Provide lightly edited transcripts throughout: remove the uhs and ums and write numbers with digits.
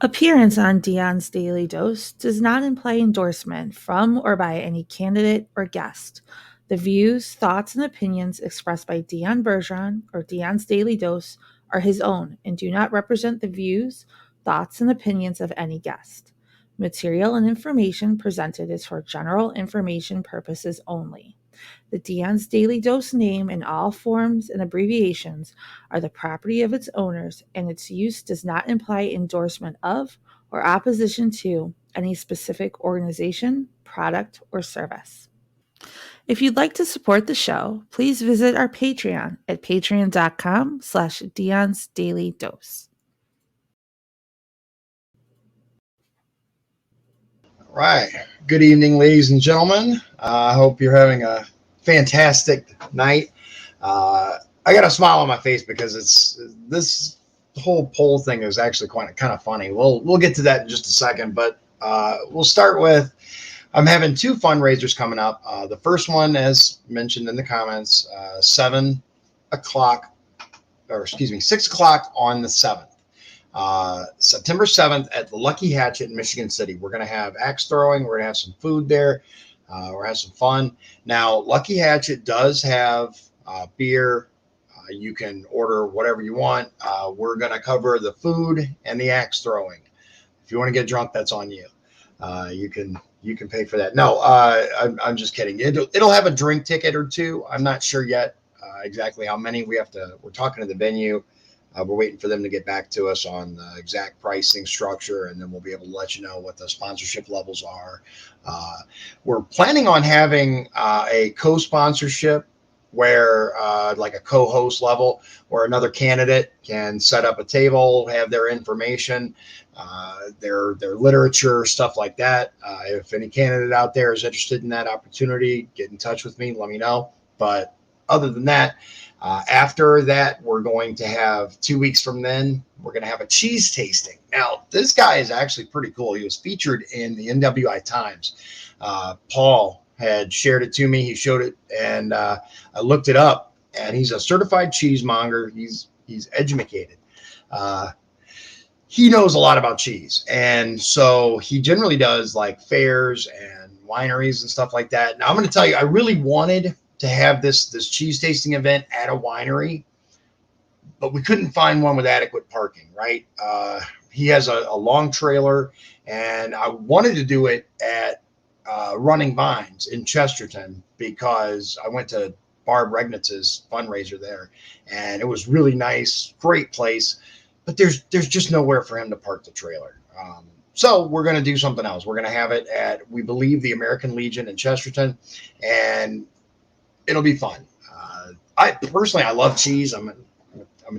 Appearance on Dion's Daily Dose does not imply endorsement from or by any candidate or guest. The views, thoughts, and opinions expressed by Dion Bergeron or Dion's Daily Dose are his own and do not represent the views, thoughts, and opinions of any guest. Material and information presented is for general information purposes only. The Dion's Daily Dose name in all forms and abbreviations are the property of its owners, and its use does not imply endorsement of or opposition to any specific organization, product, or service. If you'd like to support the show, please visit our Patreon at patreon.com/Dion's Daily Dose. Right. Good evening, ladies and gentlemen. I hope you're having a fantastic night. I got a smile on my face because this whole poll thing is actually quite kind of funny. We'll get to that in just a second, but we'll start with I'm having two fundraisers coming up. The first one, as mentioned in the comments, 7 o'clock, or excuse me, 6 o'clock on the 7th. September 7th at the Lucky Hatchet in Michigan City. We're going to have axe throwing. We're going to have some food there. We're going to have some fun. Now, Lucky Hatchet does have beer. You can order whatever you want. We're going to cover the food and the axe throwing. If you want to get drunk, that's on you. You can pay for that. No, I'm just kidding. It'll have a drink ticket or two. I'm not sure yet exactly how many. We're talking to the venue. We're waiting for them to get back to us on the exact pricing structure, and then we'll be able to let you know what the sponsorship levels are. We're planning on having a co-sponsorship where like a co-host level where another candidate can set up a table, have their information, their literature, stuff like that. If any candidate out there is interested in that opportunity, get in touch with me, let me know. But other than that, after that, we're going to have 2 weeks from then, we're going to have a cheese tasting. Now, this guy is actually pretty cool. He was featured in the NWI Times. Paul had shared it to me. He showed it, and I looked it up, and he's a certified cheesemonger. He's educated. He knows a lot about cheese, and so he generally does like fairs and wineries and stuff like that. Now, I'm going to tell you, I really wanted to have this cheese tasting event at a winery, but we couldn't find one with adequate parking, right? He has a long trailer, and I wanted to do it at Running Vines in Chesterton because I went to Barb Regnitz's fundraiser there, and it was really nice, great place, but there's just nowhere for him to park the trailer. So we're going to do something else. We're going to have it at, we believe, the American Legion in Chesterton, and it'll be fun. I personally love cheese. I'm a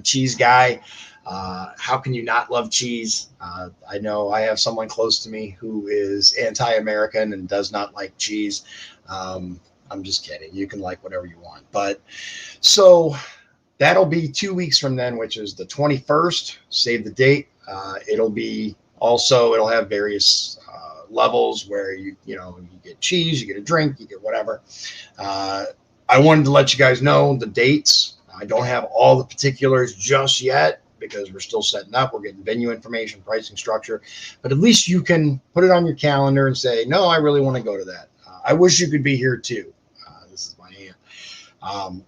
cheese guy. How can you not love cheese? I know I have someone close to me who is anti-American and does not like cheese. I'm just kidding. You can like whatever you want. But so that'll be 2 weeks from then, which is the 21st. Save the date. It'll have various levels where you get cheese, you get a drink, you get whatever. I wanted to let you guys know the dates. I don't have all the particulars just yet because we're still setting up. We're getting venue information, pricing structure, but at least you can put it on your calendar and say, no, I really want to go to that. I wish you could be here too. This is my aunt.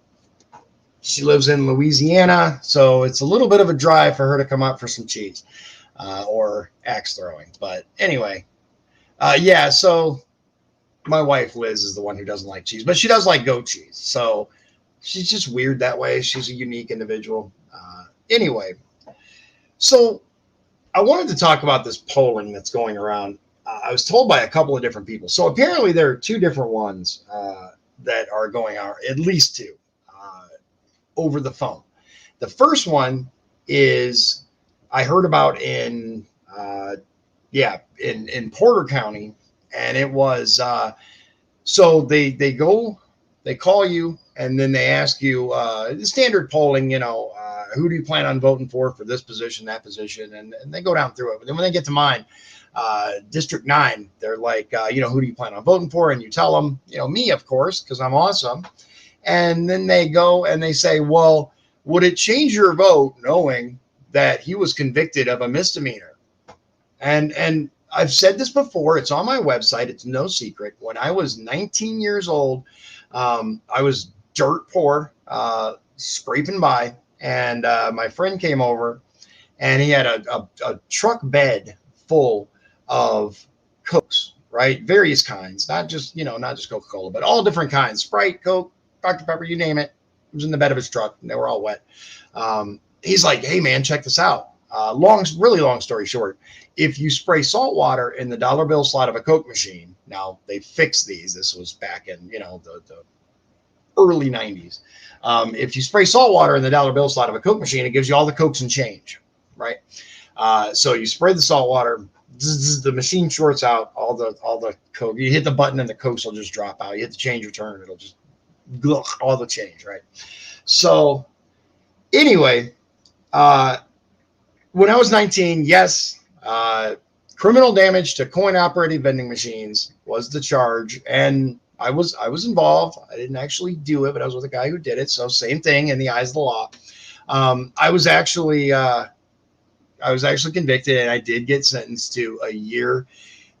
She lives in Louisiana, so it's a little bit of a drive for her to come up for some cheese or axe throwing. But anyway, so my wife, Liz, is the one who doesn't like cheese, but she does like goat cheese. So she's just weird that way. She's a unique individual. Anyway, so I wanted to talk about this polling that's going around. I was told by a couple of different people. So apparently there are two different ones that are going out, at least two, over the phone. The first one is I heard about in Porter County. And it was, so they call you and then they ask you the standard polling, who do you plan on voting for this position, that position? And they go down through it. But then when they get to mine, District 9, they're like, who do you plan on voting for? And you tell them, me, of course, because I'm awesome. And then they go and they say, well, would it change your vote knowing that he was convicted of a misdemeanor? And I've said this before. It's on my website. It's no secret. When I was 19 years old, I was dirt poor, scraping by, and my friend came over, and he had a truck bed full of Cokes, right? Various kinds, not just Coca-Cola, but all different kinds: Sprite, Coke, Dr. Pepper, you name it. It was in the bed of his truck, and they were all wet. He's like, "Hey, man, check this out." Really long story short, if you spray salt water in the dollar bill slot of a Coke machine, now they fixed these. This was back in the early 90s. If you spray salt water in the dollar bill slot of a Coke machine, it gives you all the Cokes and change, right? So you spray the salt water, the machine shorts out all the Coke. You hit the button and the Cokes will just drop out. You hit the change return, it'll just all the change, right? So anyway, when I was 19, yes, criminal damage to coin operated vending machines was the charge, and I was involved. I didn't actually do it, but I was with a guy who did it. So same thing in the eyes of the law. I was actually convicted, and I did get sentenced to a year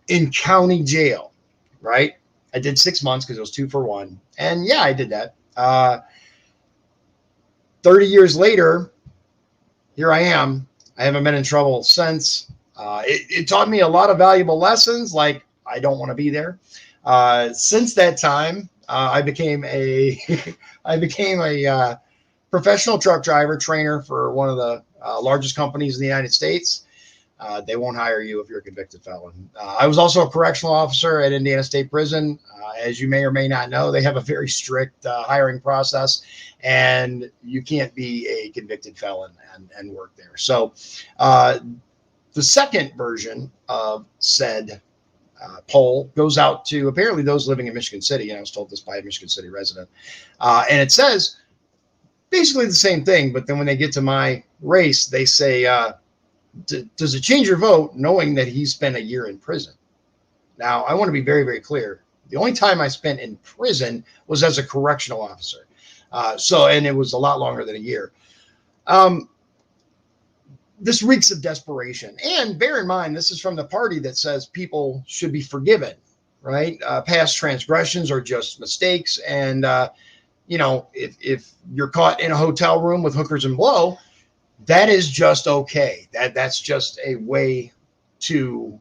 in county jail. Right? I did 6 months because it was 2 for 1, and yeah, I did that. 30 years later, here I am. I haven't been in trouble since. It taught me a lot of valuable lessons, like I don't want to be there. Since that time, I became a I became a professional truck driver trainer for one of the largest companies in the United States. They won't hire you if you're a convicted felon. I was also a correctional officer at Indiana State Prison. As you may or may not know, they have a very strict hiring process, and you can't be a convicted felon and work there. So the second version of said poll goes out to apparently those living in Michigan City, and I was told this by a Michigan City resident. And it says basically the same thing, but then when they get to my race, they say, does it change your vote knowing that he spent a year in prison? Now, I want to be very, very clear. The only time I spent in prison was as a correctional officer. And it was a lot longer than a year. This reeks of desperation. And bear in mind, this is from the party that says people should be forgiven, right? Past transgressions are just mistakes. And, if you're caught in a hotel room with hookers and blow, that is just okay. That's just a way to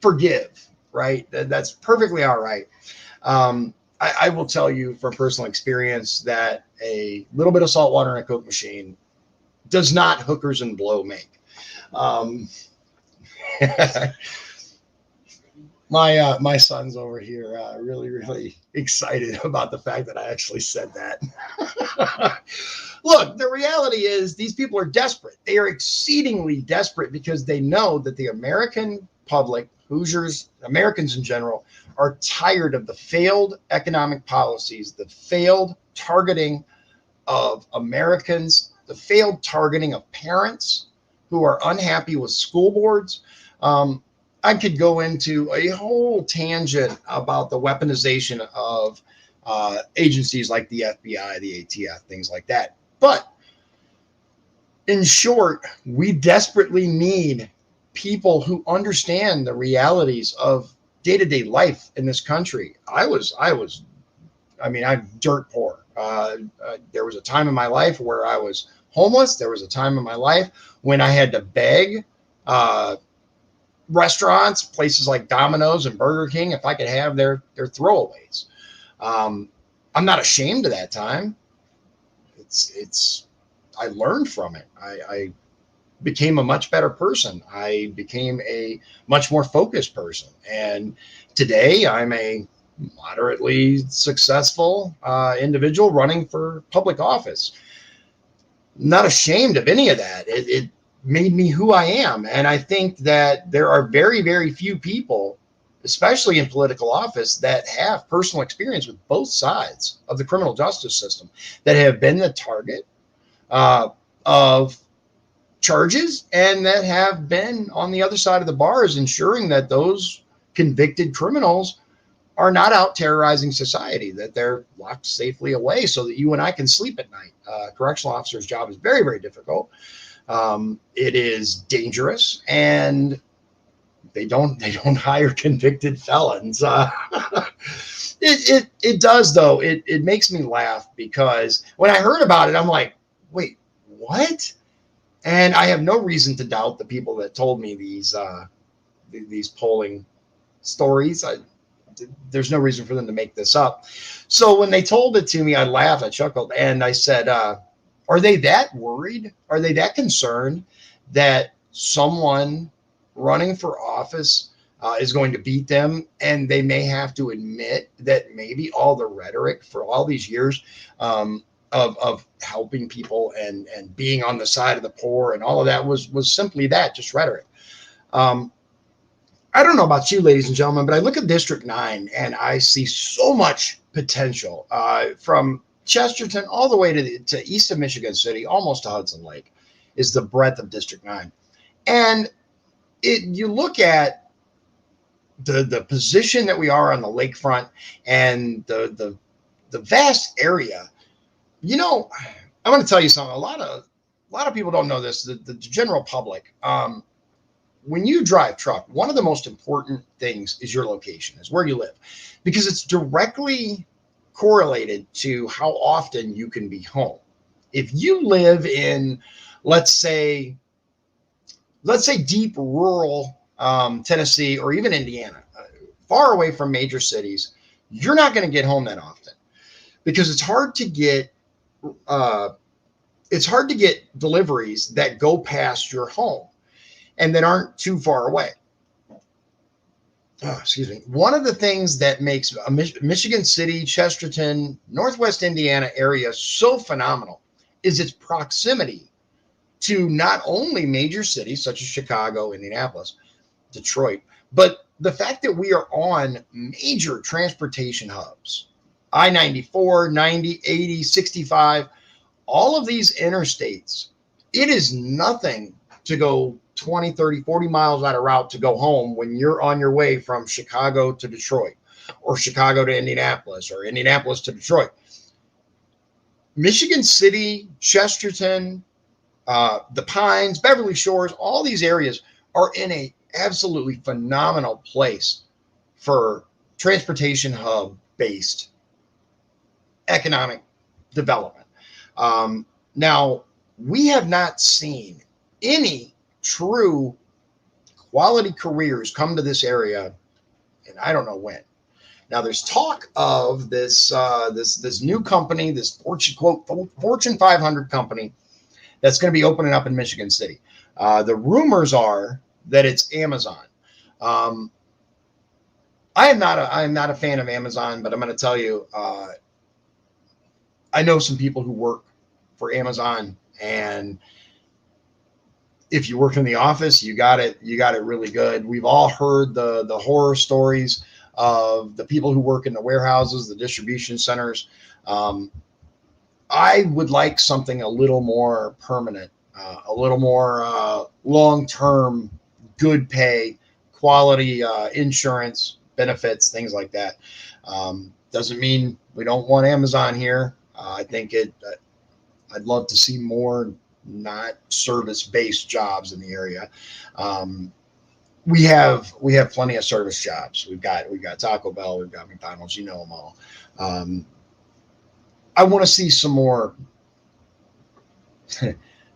forgive, right? That's perfectly all right. I will tell you from personal experience that a little bit of salt water in a Coke machine does not hookers and blow make. My son's over here really, really excited about the fact that I actually said that. Look, the reality is these people are desperate. They are exceedingly desperate because they know that the American public, Hoosiers, Americans in general, are tired of the failed economic policies, the failed targeting of Americans, the failed targeting of parents who are unhappy with school boards. I could go into a whole tangent about the weaponization of agencies like the FBI, the ATF, things like that. But in short, we desperately need people who understand the realities of day-to-day life in this country. I'm dirt poor. There was a time in my life where I was homeless. There was a time in my life when I had to beg restaurants, places like Domino's and Burger King, if I could have their throwaways. I'm not ashamed of that time. I learned from it. I became a much better person. I became a much more focused person. And today I'm a moderately successful individual running for public office. Not ashamed of any of that. It made me who I am. And I think that there are very, very few people, especially in political office, that have personal experience with both sides of the criminal justice system, that have been the target of charges and that have been on the other side of the bars, ensuring that those convicted criminals are not out terrorizing society, that they're locked safely away so that you and I can sleep at night. Correctional officer's job is very, very difficult. It is dangerous, and they don't hire convicted felons. It does though. It makes me laugh because when I heard about it, I'm like, wait, what? And I have no reason to doubt the people that told me these polling stories. There's no reason for them to make this up. So when they told it to me, I laughed, I chuckled, and I said, "Are they that worried? Are they that concerned that someone running for office is going to beat them, and they may have to admit that maybe all the rhetoric for all these years of helping people and being on the side of the poor and all of that was simply that, just rhetoric." Um, I don't know about you, ladies and gentlemen, but I look at District 9 and I see so much potential from Chesterton all the way to east of Michigan City, almost to Hudson Lake, is the breadth of District 9. And you look at the position that we are on the lakefront and the vast area. You know, I'm going to tell you something. A lot of people don't know this. The general public. When you drive truck, one of the most important things is your location, is where you live, because it's directly correlated to how often you can be home. If you live in, let's say, deep rural Tennessee or even Indiana, far away from major cities, you're not going to get home that often because uh, it's hard to get deliveries that go past your home and that aren't too far away. Oh, excuse me. One of the things that makes a Michigan City, Chesterton, Northwest Indiana area so phenomenal is its proximity to not only major cities such as Chicago, Indianapolis, Detroit, but the fact that we are on major transportation hubs. I-94, 90, 80, 65, all of these interstates, it is nothing to go 20, 30, 40 miles out of route to go home when you're on your way from Chicago to Detroit or Chicago to Indianapolis or Indianapolis to Detroit. Michigan City, Chesterton, the Pines, Beverly Shores, all these areas are in a absolutely phenomenal place for transportation hub based economic development. Now, we have not seen any true quality careers come to this area, and I don't know when. Now, there's talk of this new company, this Fortune 500 company that's going to be opening up in Michigan City. The rumors are that it's Amazon. Um, I am not a fan of Amazon, but I'm going to tell you, I know some people who work for Amazon, and if you work in the office, you got it really good. We've all heard the horror stories of the people who work in the warehouses, the distribution centers. Um, I would like something a little more permanent, a little more long term, good pay, quality insurance, benefits, things like that. Doesn't mean we don't want Amazon here. I think I'd love to see more not service based jobs in the area. Um, we have plenty of service jobs. We've got Taco Bell, we've got McDonald's. You know them all. Um, I want to see some more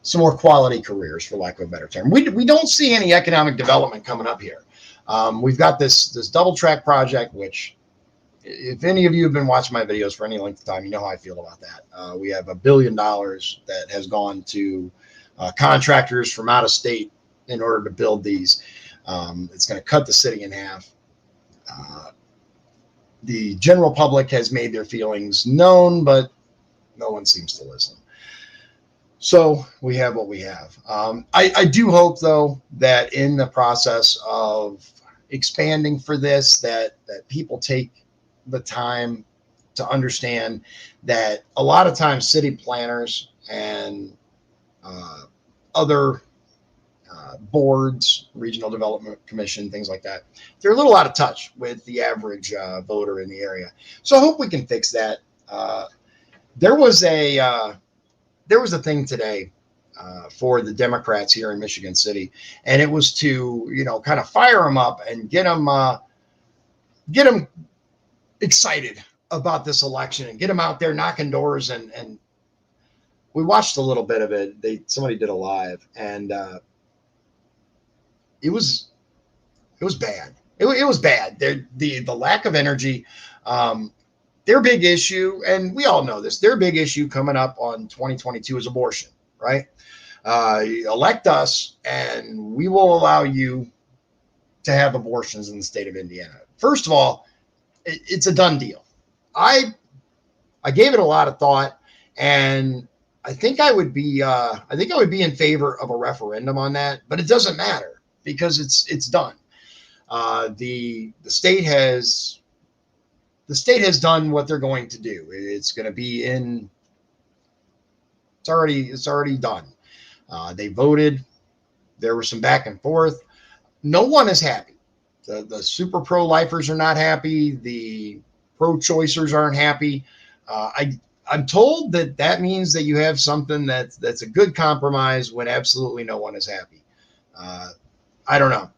some more quality careers, for lack of a better term. We don't see any economic development coming up here. We've got this double track project, which, if any of you have been watching my videos for any length of time, you know how I feel about that. We have $1 billion that has gone to contractors from out of state in order to build these. It's going to cut the city in half. Uh, the general public has made their feelings known, but no one seems to listen. So we have what we have. I do hope, though, that in the process of expanding for this, that people take the time to understand that a lot of times city planners and other boards, regional development commission, things like that, they're a little out of touch with the average voter in the area. So I hope we can fix that. There was a thing today. for the Democrats here in Michigan City, and it was to kind of fire them up and get them excited about this election and get them out there knocking doors. And we watched a little bit of it. Somebody did a live, and it was bad. It was bad. The lack of energy. Their big issue, and we all know this, their big issue coming up on 2022 is abortion, right? Elect us, and we will allow you to have abortions in the state of Indiana. First of all, it's a done deal. I gave it a lot of thought, and I think I would be in favor of a referendum on that, but it doesn't matter because it's done. The state has done what they're going to do. It's going to be in. It's already done. They voted. There was some back and forth. No one is happy. The super pro-lifers are not happy. The pro-choicers aren't happy. I'm told that means that you have something that's a good compromise when absolutely no one is happy. I don't know.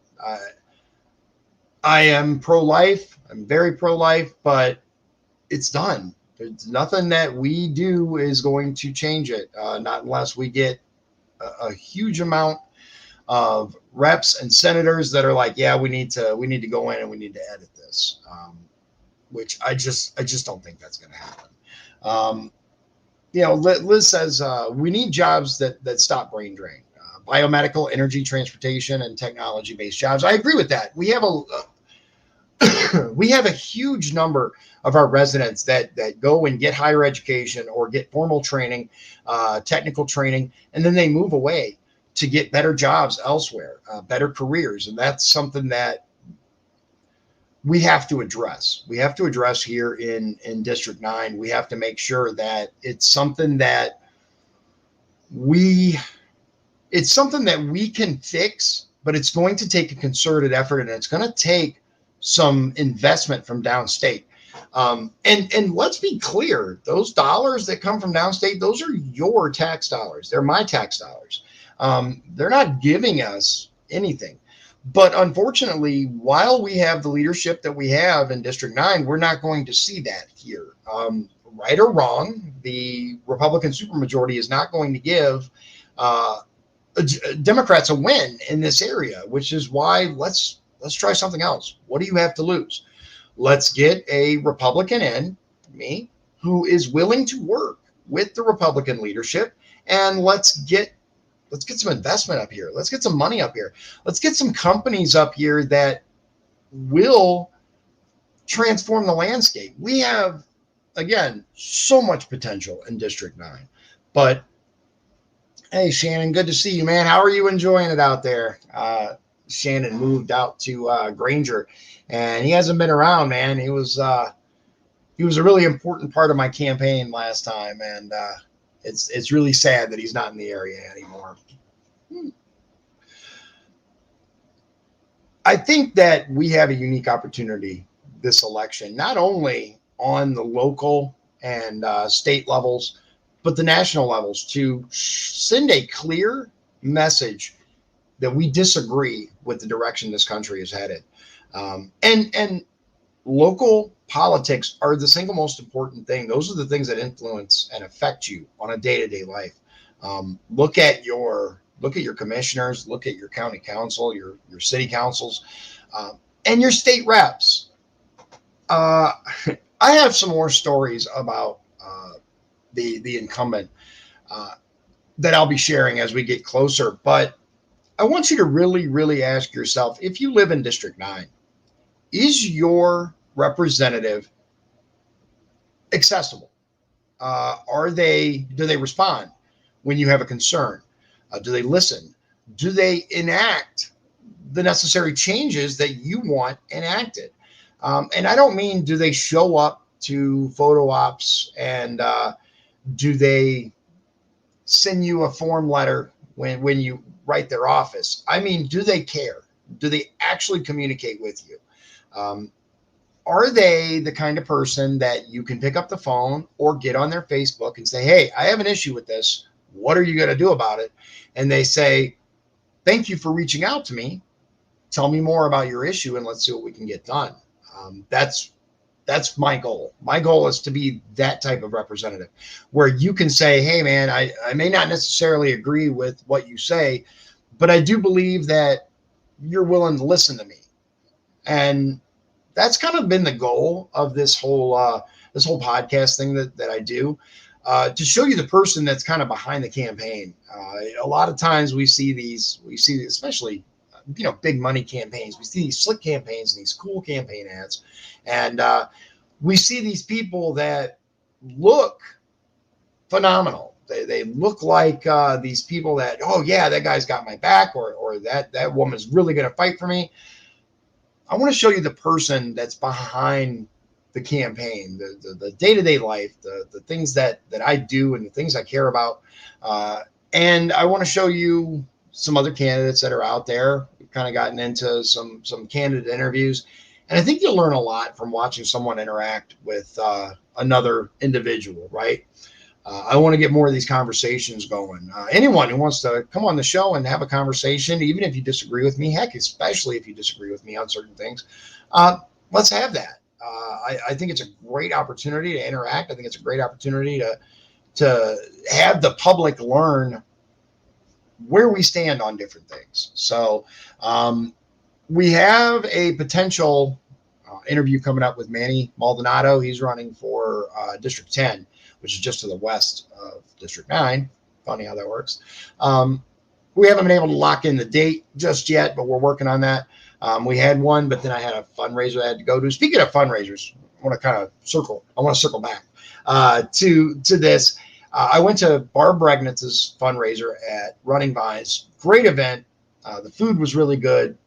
I am pro-life. I'm very pro-life, but it's done. There's nothing that we do is going to change it, not unless we get a huge amount of reps and senators that are like, yeah, we need to go in and we need to edit this, which I just don't think that's going to happen. Liz says we need jobs that stop brain drain. Biomedical, energy, transportation, and technology-based jobs. I agree with that. We have a huge number of our residents that go and get higher education or get formal training, technical training, and then they move away to get better jobs elsewhere, better careers. And that's something that we have to address. We have to address here in District 9. We have to make sure that it's something that we can fix, but it's going to take a concerted effort, and it's going to take some investment from downstate. And let's be clear, those dollars that come from downstate, those are your tax dollars. They're my tax dollars. They're not giving us anything. But unfortunately, while we have the leadership that we have in District 9, we're not going to see that here. Right or wrong, the Republican supermajority is not going to give Democrats a win in this area, which is why let's try something else. What do you have to lose? Let's get a Republican in, me, who is willing to work with the Republican leadership, and let's get some investment up here. Let's get some money up here. Let's get some companies up here that will transform the landscape. We have, again, so much potential in District 9. But hey, Shannon, good to see you, man. How are you enjoying it out there? Shannon moved out to Granger, and he hasn't been around, man. He was a really important part of my campaign last time, and it's really sad that he's not in the area anymore. I think that we have a unique opportunity this election, not only on the local and state levels, but the national levels, to send a clear message that we disagree with the direction this country is headed. And local politics are the single most important thing. Those are the things that influence and affect you on a day-to-day life. Look at your commissioners, look at your county council, your city councils, and your state reps. I have some more stories about the incumbent that I'll be sharing as we get closer. But I want you to really, really ask yourself, if you live in District 9, is your representative accessible? Do they respond when you have a concern? Do they listen? Do they enact the necessary changes that you want enacted? And I don't mean, do they show up to photo ops, and do they send you a form letter when you write their office? I mean, do they care? Do they actually communicate with you? Are they the kind of person that you can pick up the phone or get on their Facebook and say, hey, I have an issue with this. what are you going to do about it? And they say, thank you for reaching out to me. Tell me more about your issue and let's see what we can get done. That's my goal. My goal is to be that type of representative where you can say, hey, man, I may not necessarily agree with what you say, but I do believe that you're willing to listen to me. And that's kind of been the goal of this whole podcast thing that I do, to show you the person that's kind of behind the campaign. A lot of times we see especially big money campaigns. We see these slick campaigns and these cool campaign ads, and we see these people that look phenomenal. They look like these people that, oh yeah, that guy's got my back, or that woman's really going to fight for me. I want to show you the person that's behind the campaign, the day-to-day life, the things that I do and the things I care about. And I want to show you some other candidates that are out there. We've kind of gotten into some candidate interviews. And I think you'll learn a lot from watching someone interact with another individual, right? I want to get more of these conversations going. Anyone who wants to come on the show and have a conversation, even if you disagree with me, heck, especially if you disagree with me on certain things, let's have that. I think it's a great opportunity to interact. I think it's a great opportunity to have the public learn where we stand on different things. So we have a potential interview coming up with Manny Maldonado. He's running for District 10, which is just to the west of District 9. Funny how that works. We haven't been able to lock in the date just yet, but we're working on that. We had one, but then I had a fundraiser I had to go to. Speaking of fundraisers, I want to circle back to this. I went to Barb Regnitz's fundraiser at Running Vines. Great event. The food was really good.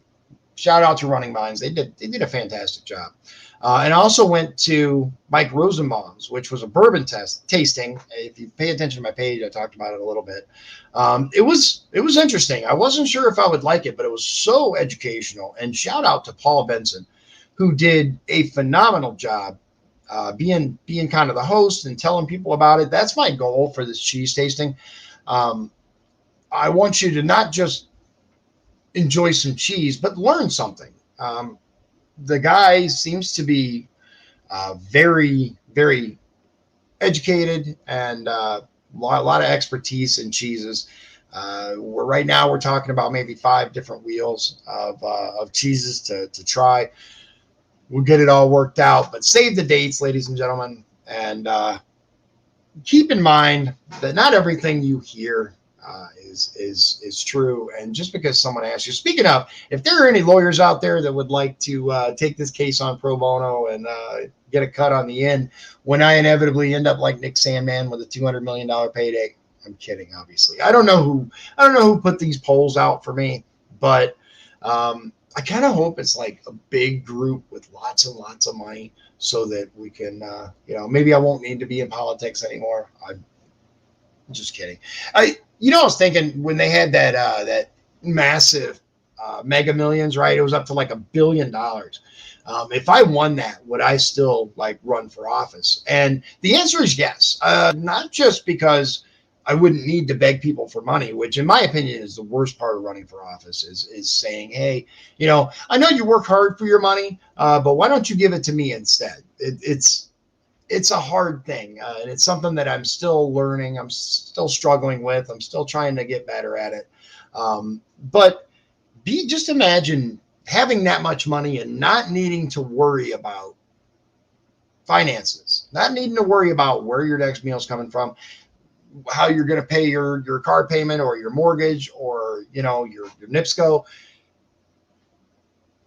Shout out to Running Vines. They did a fantastic job. And I also went to Mike Rosenbaum's, which was a bourbon tasting. If you pay attention to my page, I talked about it a little bit. It was interesting. I wasn't sure if I would like it, but it was so educational. And shout out to Paul Benson, who did a phenomenal job being kind of the host and telling people about it. That's my goal for this cheese tasting. I want you to not just enjoy some cheese, but learn something. The guy seems to be very, very educated and a lot of expertise in cheeses. Right now we're talking about maybe 5 different wheels of cheeses to try. We'll get it all worked out, but save the dates, ladies and gentlemen, and keep in mind that not everything you hear is true. And just because someone asks you, speaking of, if there are any lawyers out there that would like to take this case on pro bono and get a cut on the end, when I inevitably end up like Nick Sandman with a $200 million payday, I'm kidding, obviously. I don't know who put these polls out for me, but I kind of hope it's like a big group with lots and lots of money so that we can, maybe I won't need to be in politics anymore. I'm just kidding. I was thinking when they had that massive Mega Millions, right? It was up to like $1 billion. If I won that, would I still like run for office? And the answer is yes. Not just because I wouldn't need to beg people for money, which in my opinion is the worst part of running for office is saying, hey, I know you work hard for your money, but why don't you give it to me instead? It's a hard thing, and it's something that I'm still learning. I'm still struggling with. I'm still trying to get better at it. But just imagine having that much money and not needing to worry about finances, not needing to worry about where your next meal is coming from, how you're going to pay your car payment or your mortgage or your NIPSCO.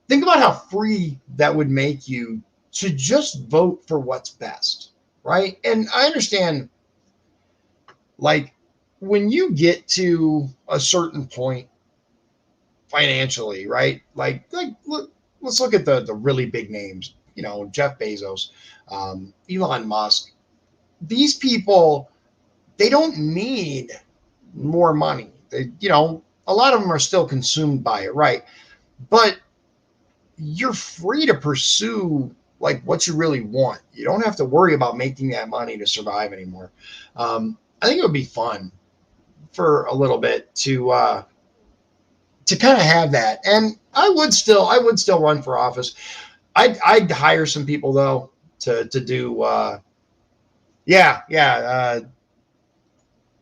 Think about how free that would make you to just vote for what's best, right? And I understand, like, when you get to a certain point financially, right? Like let's look at the really big names, Jeff Bezos, Elon Musk. These people, they don't need more money. A lot of them are still consumed by it, right? But you're free to pursue like what you really want. You don't have to worry about making that money to survive anymore. I think it would be fun for a little bit to kind of have that. And I would still run for office. I'd hire some people though to do. Yeah.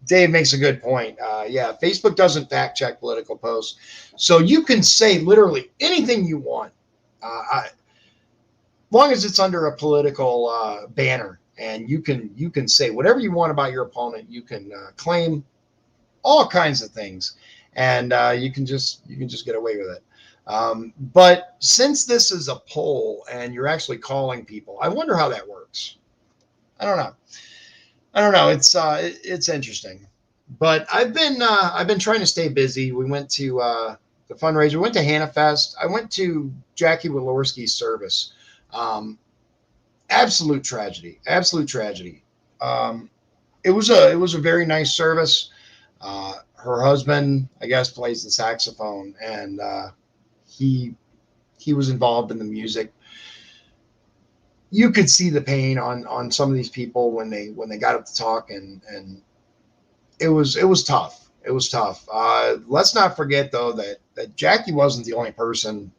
Dave makes a good point. Yeah, Facebook doesn't fact check political posts, so you can say literally anything you want, as long as it's under a political banner, and you can say whatever you want about your opponent. You can claim all kinds of things, and you can just get away with it. But since this is a poll and you're actually calling people, I wonder how that works. I don't know. I don't know. It's interesting, but I've been trying to stay busy. We went to the fundraiser. We went to Hannah Fest. I went to Jackie Walorski's service. Um, Absolute tragedy. Absolute tragedy. Um, it was a very nice service. Her husband, I guess, plays the saxophone, and he he was involved in the music. You could see the pain on some of these people when they got up to talk, and it was tough. It was tough. Let's not forget though that Jackie wasn't the only person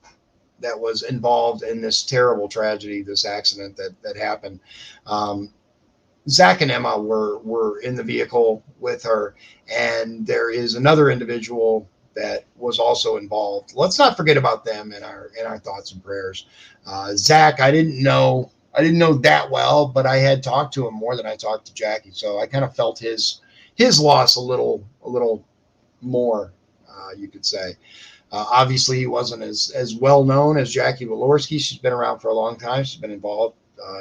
that was involved in this terrible tragedy, this accident that happened. Um, Zach and Emma were in the vehicle with her, and there is another individual that was also involved. Let's not forget about them in our thoughts and prayers. Zach, I didn't know that well, but I had talked to him more than I talked to Jackie, so I kind of felt his loss a little more, you could say. Obviously, he wasn't as well known as Jackie Walorski. She's been around for a long time. She's been involved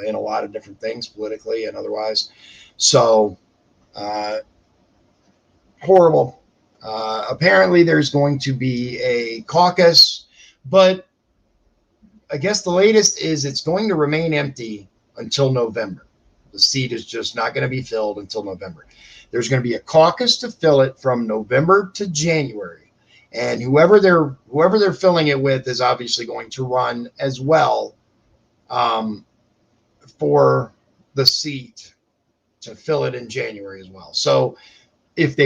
in a lot of different things, politically and otherwise. So, uh, horrible. Apparently, there's going to be a caucus, but I guess the latest is it's going to remain empty until November. The seat is just not going to be filled until November. There's going to be a caucus to fill it from November to January, and whoever they're filling it with is obviously going to run as well, um, for the seat to fill it in January as well. So if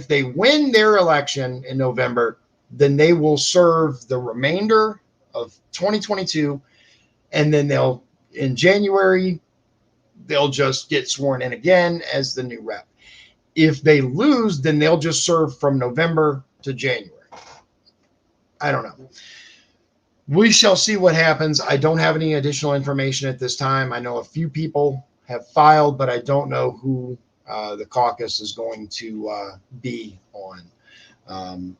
they win their election in November, then they will serve the remainder of 2022, and then they'll in January they'll just get sworn in again as the new rep. If they lose, then they'll just serve from November to January. I don't know. We shall see what happens. I don't have any additional information at this time. I know a few people have filed, but I don't know who the caucus is going to be on. Um,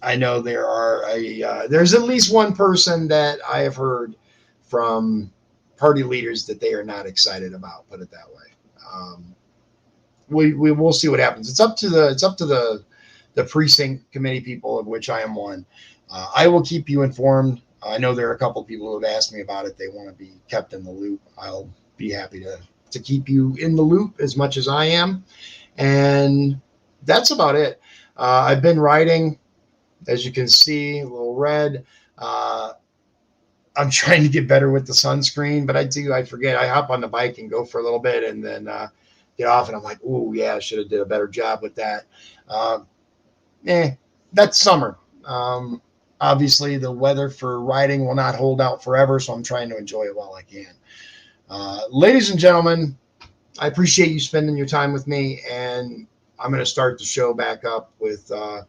I know there's at least one person that I have heard from party leaders that they are not excited about. Put it that way. Um, we will see what happens. It's up to the precinct committee people, of which I am one. I will keep you informed. I know there are a couple of people who have asked me about it. They want to be kept in the loop. I'll be happy to keep you in the loop as much as I am. And that's about it. I've been writing, as you can see, a little red. Uh, I'm trying to get better with the sunscreen, but I forget. I hop on the bike and go for a little bit, and then get off, and I'm like, oh yeah, I should have did a better job with that. Uh, that's summer. Obviously, the weather for riding will not hold out forever, so I'm trying to enjoy it while I can. Ladies and gentlemen, I appreciate you spending your time with me, and I'm going to start the show back up with a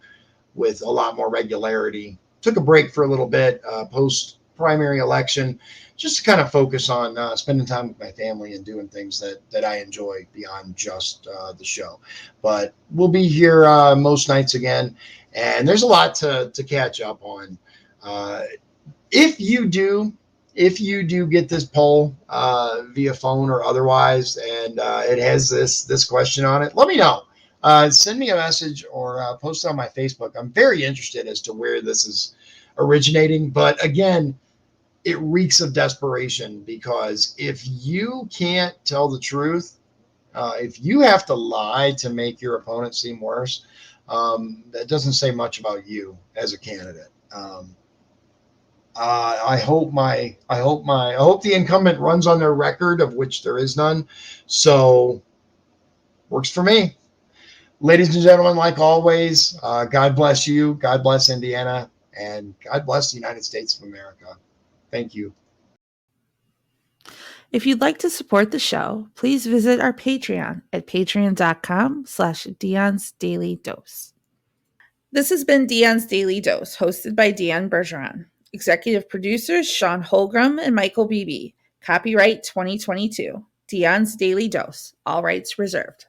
lot more regularity. Took a break for a little bit post primary election, just to kind of focus on spending time with my family and doing things that I enjoy beyond just the show. But we'll be here most nights again, and there's a lot to catch up on. Uh, if you do if you do get this poll via phone or otherwise, and it has this question on it, let me know. Send me a message or post it on my Facebook. I'm very interested as to where this is originating. But again, it reeks of desperation, because if you can't tell the truth, if you have to lie to make your opponent seem worse, that doesn't say much about you as a candidate. I hope the incumbent runs on their record, of which there is none. So works for me. Ladies and gentlemen, like always, God bless you, God bless Indiana, and God bless the United States of America. Thank you. If you'd like to support the show, please visit our Patreon at patreon.com/Dion's Daily Dose. This has been Dion's Daily Dose, hosted by Dion Bergeron. Executive producers Sean Holgram and Michael Beebe. Copyright 2022. Dion's Daily Dose. All rights reserved.